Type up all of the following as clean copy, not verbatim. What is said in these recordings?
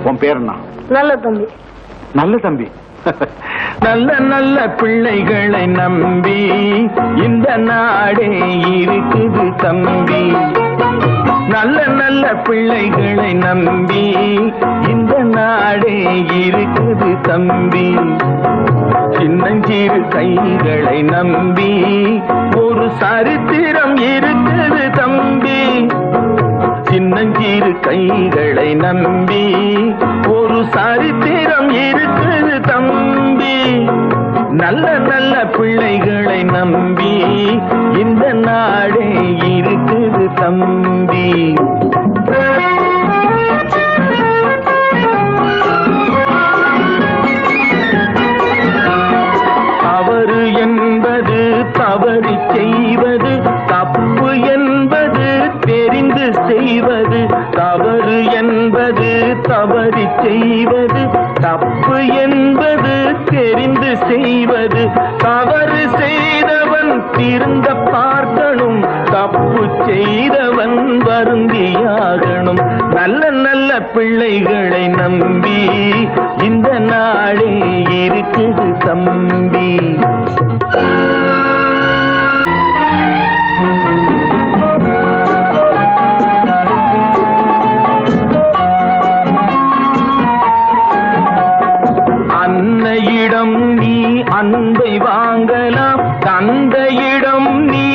உன் பேர் என்ன? நல்ல தம்பி. நல்ல தம்பி. நல்ல நல்ல பிள்ளைகளை நம்பி இந்த நாடே இருக்குது தம்பி. நல்ல நல்ல பிள்ளைகளை நம்பி இந்த நாடே இருக்குது தம்பி. சின்னஞ்சிறு கைகளை நம்பி ஒரு சரித்திரம் இருக்குது தம்பி. சின்னஞ்சிறு கைகளை நம்பி ஒரு சரித்திரம் இருக்குது தம்பி. நல்ல நல்ல பிள்ளைகளை நம்பி இந்த நாடே இருக்குது தம்பி. தவறு என்பது தவறி செய்வது, தப்பு என்பது தெரிந்து செய்வது. தவறு என்பது தவறி செய்வது, தப்பு என்பது தெரிந்து செய்வது. தவறு செய்தவன் திருந்த பார்க்கணும், தப்பு செய்தவன் வருந்தியாகணும். நல்ல நல்ல பிள்ளைகளை நம்பி இந்த நாடே இருக்குது தம்பி. அன்னையிடம் நீ அன்பை வாங்கலாம், தந்தையிடம் நீ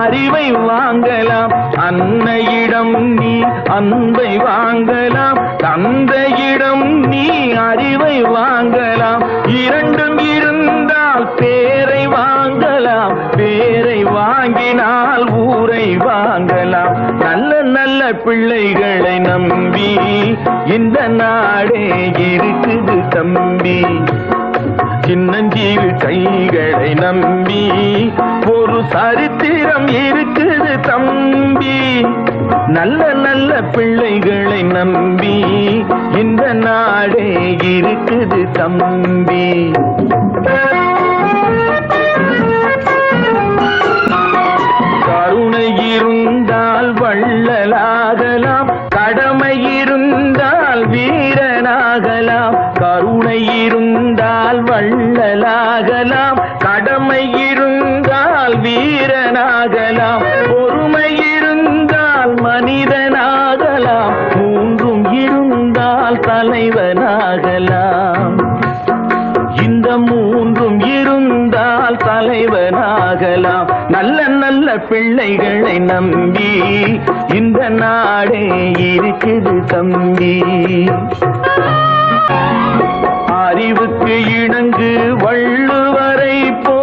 அறிவை வாங்கலாம். அன்னையிடம் நீ அன்பை வாங்கலாம், தந்தையிடம் நீ அறிவை வாங்கலாம். இரண்டும் இருந்தால் பேரை வாங்கலாம், பேரை வாங்கினால் ஊரை வாங்கலாம். நல்ல நல்ல பிள்ளைகளை நம்பி இந்த நாடே இருக்குது தம்பி. சின்னஞ்சிறு கைகளை நம்பி ஒரு சரித்திரம் இருக்குது தம்பி. நல்ல நல்ல பிள்ளைகளை நம்பி இந்த நாடே இருக்குது தம்பி. கருணை இருந்தால் வள்ளலாகலாம், கடமை இருந்தால் வீரனாகலாம். கருணை இருந்தால் வள்ளலாகலாம், கடமை இருந்தால் வீரனாகலாம். பொறுமை இருந்தால் மனிதனாகலாம், மூன்றும் இருந்தால் தலைவனாகலாம். இந்த மூன்றும் இருந்தால் தலைவனாகலாம். நல்ல நல்ல பிள்ளைகளை நம்பி இந்த நாடே இருக்குது தம்பி. அறிவுக்கு இணங்கு வள்ளுவரை போ,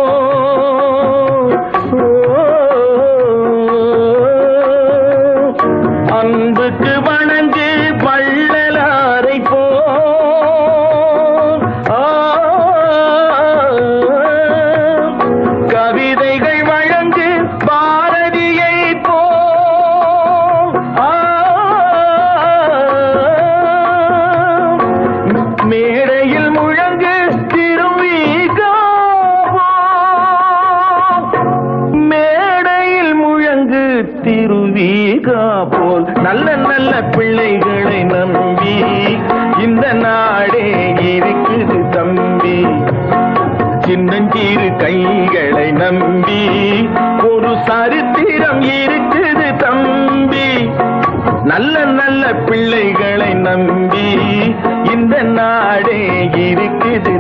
அன்புக்கு வணங்கு வள்ளலாரை போ. கவிதைகள் வழங்கு பாரதியை போ. மேடையில் முழங்கு திருவிகா, மேடையில் முழங்கு திருவிகா போல். நல்ல நல்ல பிள்ளைகளை நம்பி இந்த நாடே இருக்குது தம்பி. சின்னஞ்சிறு கைகளை நம்பி ஒரு சரித்திரம் இருக்குது தம்பி. நல்ல நல்ல பிள்ளைகளை நம்பி இந்த நாடே இருக்குது